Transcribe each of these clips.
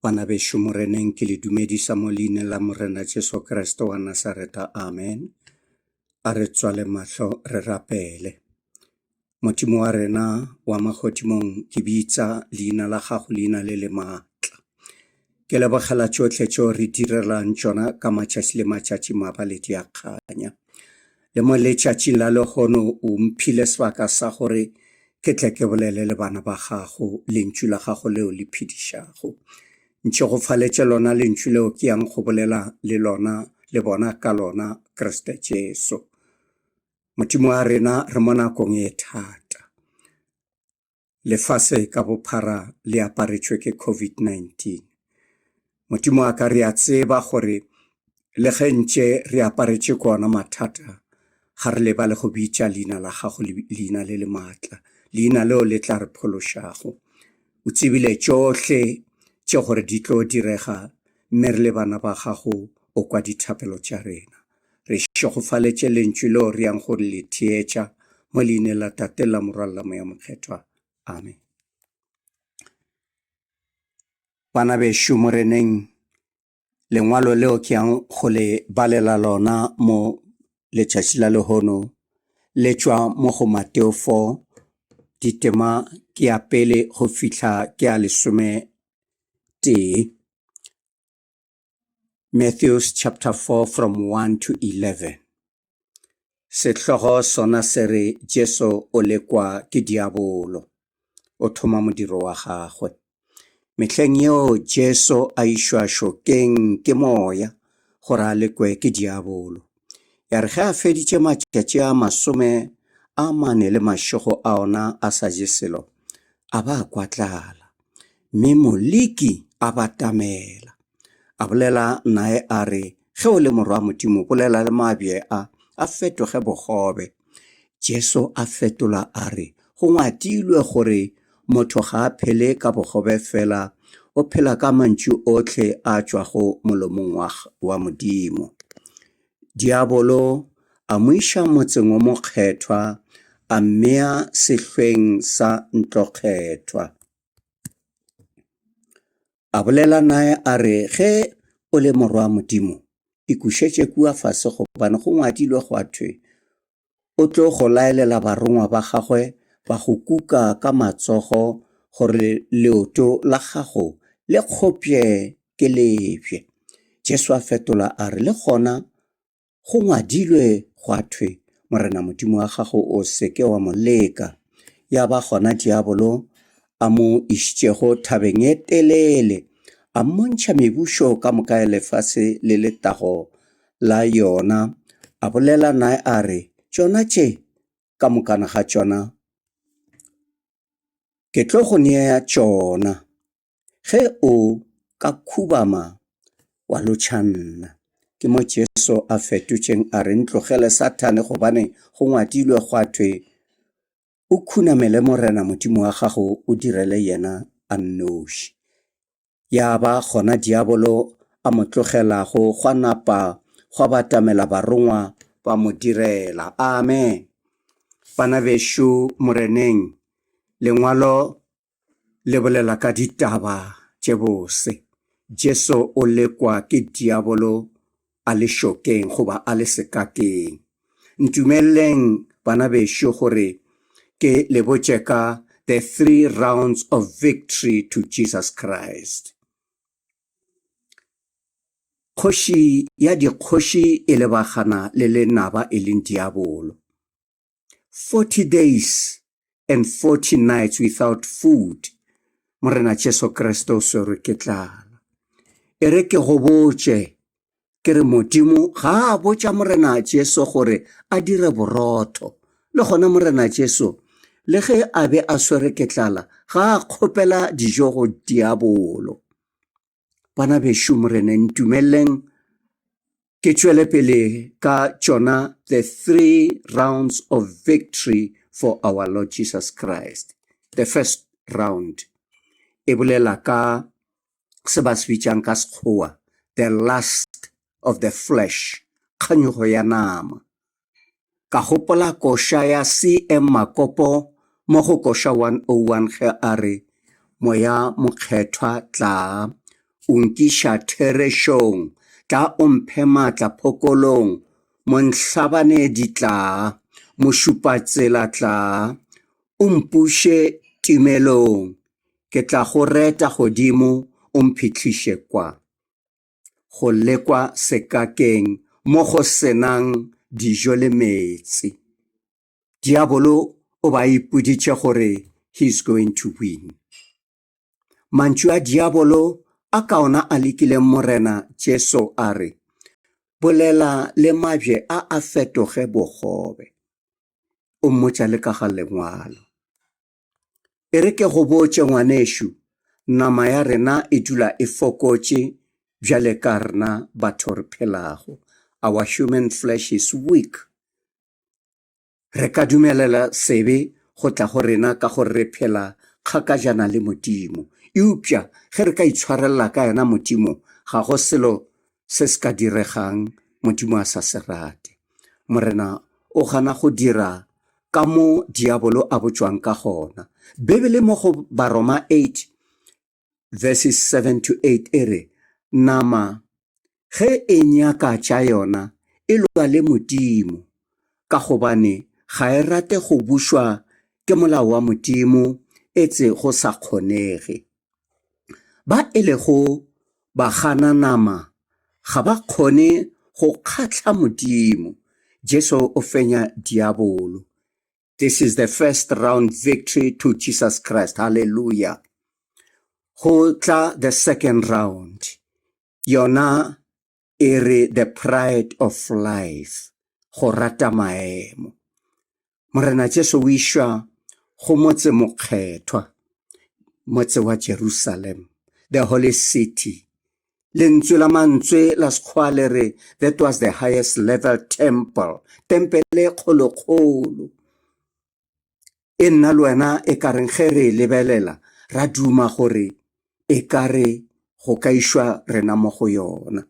Bana besho moreneng ke le dumedisa mo leina la morena Jesu Kriste wa Nasareta, amen. A re tswale mahlo re rapele. Modimo wa rena wa magodimong ke bitsa leina la gago, leina le le maatla. Ke lebogela tsotlhe tseo re direlang tsona ka matšatši le matšatši maabale di a kganya. Le mo letšatšing la legono o mphile sebaka sa gore ke tle ke bolele le bana ba gago lentšu la gago leo le phedišago. Ntše go faletše lona lentšu leo ke yang go bolela le lona le bona ka lona Kriste Jesu. Modimo wa rena re mo nakong e thata. Lefase ka bophara le aparetšwe ke COVID-19. Modimo wa ka re a tseba gore le ge ntše re aparetše kona mathata, ga re leba le go bitša leina la gago, leina le le maatla, leina leo le tla re phološago. O tsebile tšohle tše gore di tlo direga, mme re le bana ba gago o kwa dithapelo tša rena. Re šegofaletše lentšu leo re yang gore le theetša mo leine la Tate la Morwa la Moya Mokgethwa, amen. Bana bešo moreneng, lengwalo leo ke yang go le balela lona mo letšatši la lehono le tšwa mo go Mateo 4, ditema ke ya pele go fihla ke ya 11. Matthew chapter 4 from 1 to 11. Sehlogo sona se re Jesu o lekwa ke diabolo, o thoma modiro wa gagwe. Mehleng yeo Jesu a išwa šokeng ke moya gore a lekwe ke diabolo. Ya re ge a feditše matšatši a 40 a ona a sa je selo, a ba kwa tlala, mme moleki a batamela. A bolela nae a re, ge o le morwa Modimo, bolela le mabje a fetoge bogobe. Jesu a fetola a re, go ngwadilwe gore motho ga a phele ka bogobe fela, o phela ka mantšu otlhe a tšwago molomong wa Modimo. Diabolo a mo iša motseng o mokgethwa, a mmea sehlweng sa ntlokgethwa. A bolela nae a re, ge o le morwa Modimo, ikušetše kua fase gobane go ngwadilwe go thwe, o tlo go laelela barongwa ba gagwe ba go kuka ka matsogo gore leoto la gago le kgopje ke lebje. Jesu a fetola a re, le gona go ngwadilwe go thwe, morena Modimo wa gago o seke wa mo leka. Ya ba gona diabolo a mo išitšego thabeng e telele, a mmontšha mebušo ka moka ya lefase le letago la yona. A bolela nae a re, tšona tše ka mokana ga tšona ke tlo go nea tšona, ge o ka khubama wa lotšhanna. Ke mo Jesu a fetotšeng a re, ntlogele Satane gobane go ngwadilwe go thwe, o khunamele morena Modimo wa gago, o direle yena a nnoši. Ya ba gona diabolo a mo tlogelago, gwa napa gwa batamela barongwa ba mo direla, amen. Bana bešo moreneng, lengwalo le bolela ka ditaba tše bose. Jesu o lekwa ke diabolo a le šokeng goba a le sekakeng. Ntumeleng bana bešo gore ke le botše ka the 3 rounds of victory to Jesus Christ. Kgoši ya dikgoši e lebagana le lenaba e leng diabolo. 40 days and 40 nights without food. Morena Jesu Kriste o swerwe ke tlala. E re ke go botše, ke re Modimo ga a botša morena Jesu gore a dire borotho. Le gona morena Jesu, le ge a be a swerwe ke tlala, ga a kgopela dijo go diabolo. Bana bešo moreneng, ntumeleng ke tšwele pele ka tšona the 3 rounds of victory for our Lord Jesus Christ. The first round e bolela ka se ba se bitšang ka Sekgowa, the lust of the flesh, kganyogo ya nama. Ka gopola koša ya C.M. Makopo mo go koša 101 ge a re, moya mokgethwa tla o nkiša therešong, tla o mphe maatla phokolong, monhlabane ditlaa, mošupatsela tlaa, o mpuše timelong, ke tla go reta godimo o mphitlhiše kwa. Go lekwa sekakeng mo go senang dijo le metsi. Diabolo o ba ipoditše gore he's going to win. Mantšu a diabolo a kaona a lekile morena Jesu a re, bolela le mabje a fetoge bogobe. O mmotša le ka ga lengwalo. E re ke go botše ngwanešo, nama ya rena e dula e fokotše bjale ka rena batho re phelago. Our human flesh is weak. Re ka dumelela sebe go tla go rena ka gore re phela kgakajana le Modimo. Eupša ge re ka itshwarela ka yena Modimo, ga go selo se se ka diregang Modimo a sa se rate. Morena o gana go dira ka mo diabolo a botšwang ka gona. Bebele mo go Baroma 8 verses 7 to 8 e re, nama ge e nyaka tša yona e lwa le Modimo, ka gobane ga e rate go bušwa ke molao wa Modimo, etse go sa kgonege. Ba e lego ba gana nama ga ba kgone go kgatla Modimo. Jesu o fenya diabolo. This is the first round victory to Jesus Christ. Hallelujah. Go tla the second round. Yona e re the pride of life. Go rata maemo. Morena Jesu o išwa go motse mokgethwa, motse wa Jerusalem, the holy city. Lentswe la mantswe la Sekgowa le re, that was the highest level temple. Tempele kgolo-kgolo. E nna le wena e ka reng ge re lebelela, ra duma gore e ka re go ka išwa rena mo go yona.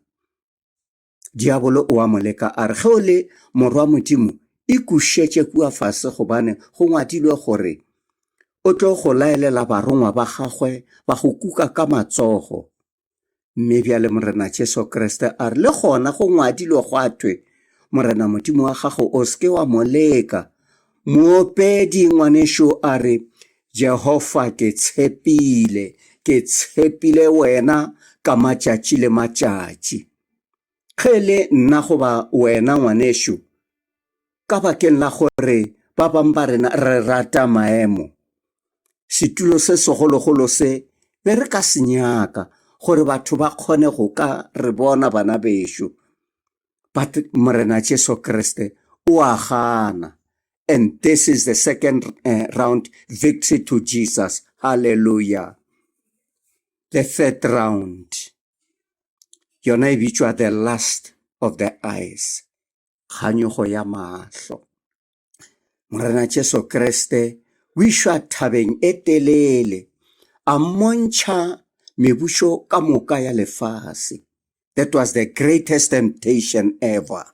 Diabolo o a moleka a re, ge o le morwa Modimo, e kušetše kua fase gobane go ngwadilwe gore o tlo go laelela barongwa ba gagwe ba go kuka ka matsogo. Mme bjale morena Jesu Kriste a re, le gona go ngwadilwe go a thwe, morena Modimo wa gago o seke wa moleka. Moopedi ngwanešo a re, Jehova ke tshepile wena ka matšatši le matšatši. Ge le nna goba wena ngwanešo, ka bakeng la gore ba bang ba rena re rata maemo, setulo se segologolo se be re ka senyaka gore batho ba kgone go ka re bona bana bešo. But morena Jesu Kriste o a gana. And this is the second round victory to Jesus. Hallelujah. The third round. Yona e bitšwa the last of the eyes. Kganyogo ya mahlo. Morena Jesu Kriste o išwa thabeng e telele, a mmontšha mebušo ka moka ya lefase. That was the greatest temptation ever.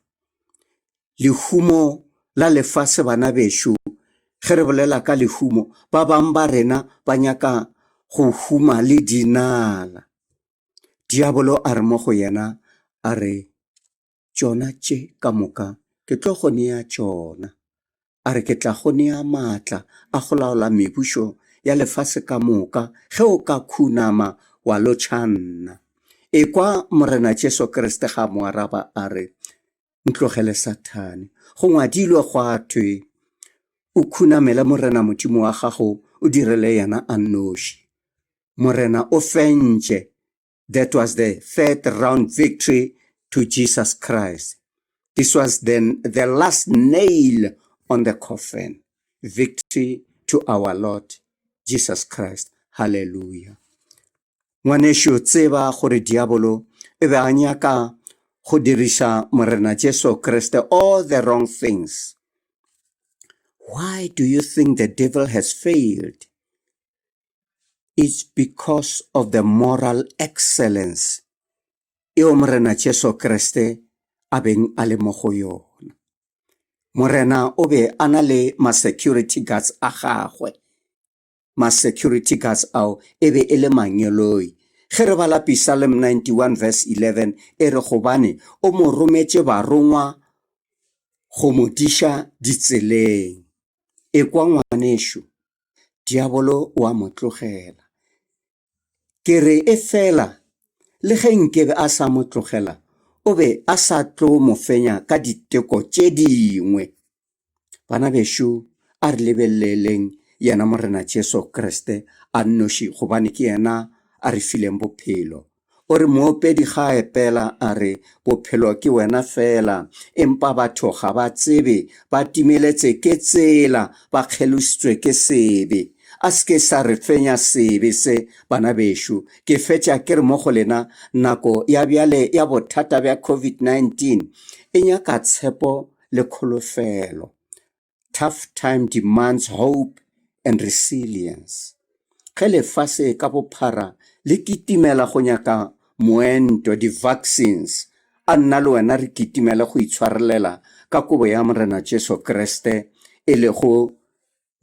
Lehumo la lefase bana bešo, ge re bolela ka lehumo, ba bang ba rena ba nyaka go huma le dinala. Diabolo a re mo go yena a re, tšona tše ka moka ke tlo go nea tšona. A re ke tla go nea maatla a go laola mebušo ya lefase ka moka ge o ka khunama wa lotšhanna. E kwa morena Jesu Kriste ga mo araba a re, ntlogele Sathane, go ngwadilwe go a thwe, o khunamela morena Modimo wa gago o direle yena a nnoši. Morena o fentše. That was the third round victory to Jesus Christ. This was then the last nail on the coffin. Victory to our Lord Jesus Christ. Hallelujah. Ngwanešo tseba gore diabolo e be a nyaka go dirisa morena Jesu Kriste all the wrong things. Why do you think the devil has failed? It's because of the moral excellence eo morena Jesu Kriste a beng a le mo go yona. Morena o be a na le ma-security guards a gagwe. Ma-security guards ao e be e le manyeloi. ge re bala Psalm 91 verse 11 e re gobane o mo rometše barongwa go mo diša ditseleng. E kwa ngwanešo, diabolo wa mo tlogela. Ke re e fela le ge nkebe a sa mo tlogela, o be a sa tlo mo fenya ka diteko tše dingwe. Bana bešo, a re lebeleleng yena Morena Jesu Kriste a nnoši gobane ke yena a re fileng bophelo. O re moopedi ga a epela a re bophelo ke wena fela, empa batho ga ba tsebe, ba timeletse ke tsela, ba kgelositswe ke sebe. A seke sa re fenya sebe se, bana bešo. Ke fetša ke re mo go lena nako ya bjale ya bothata bja COVID-19 e nyaka tshepo le kholofelo. Tough time demands hope and resilience. Ge lefase ka bophara le kitimela go nyaka moento, di-vaccines, a nna le wena re kitimela go itshwarelela ka kobo ya Morena Jesu Kriste e le go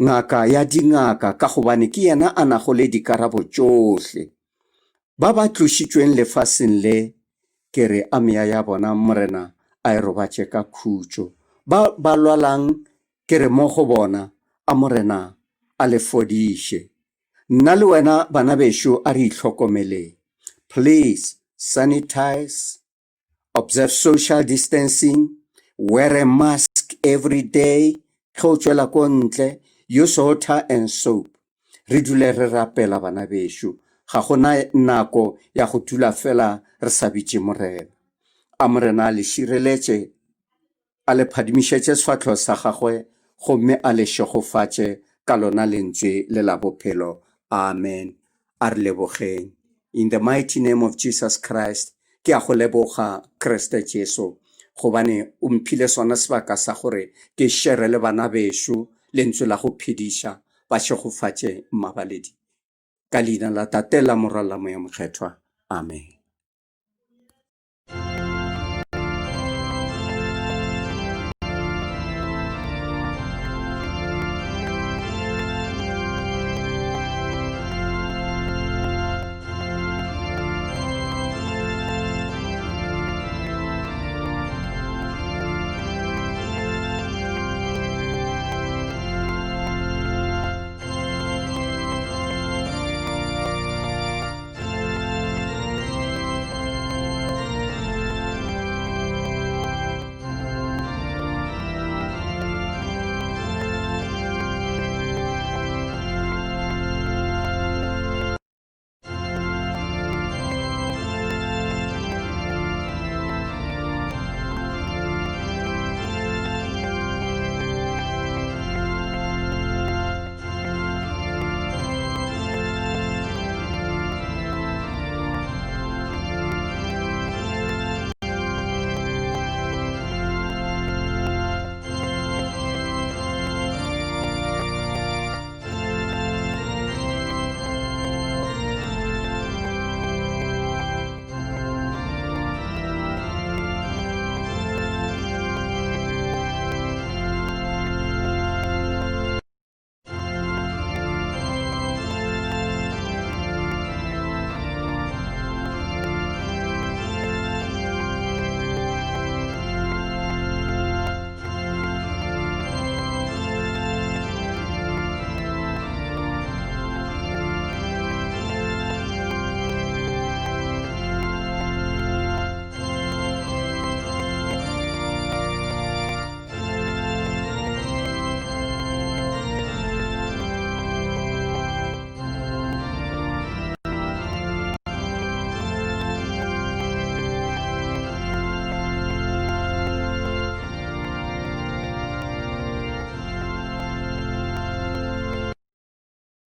ngaka ya dingaka, ka gobane ke yena a nago le dikarabo tšohle. Ba ba tlošitšweng lefaseng le, ke re a mea ya bona Morena a e robatše ka khutšo. Ba lwalang, ke re mo go bona a Morena a le fodiše. Nna le wena bana bešo a re itlhokomele. Please sanitize, observe social distancing, wear a mask every day, ge o tšwela ko ntle, use water and soap. Re dule re rapela bana bešo, ga gona nako ya go dula fela re sa bitše Morena. A Morena a le šireletše, a le phadimišetše sefahlogo sa gagwe, gomme a le šegofatše ka lona lentswe le la bophelo. Amen. A re lebogeng. In the mighty name of Jesus Christ, ke a go leboga Kriste Jesu, gobane o mphile sona sebaka sa gore ke shere le bana bešo lentswe la go phediša, ba šegofatše mabaledi. Ka leina la Tate la Morwa la Moya Mokgethwa. Amen.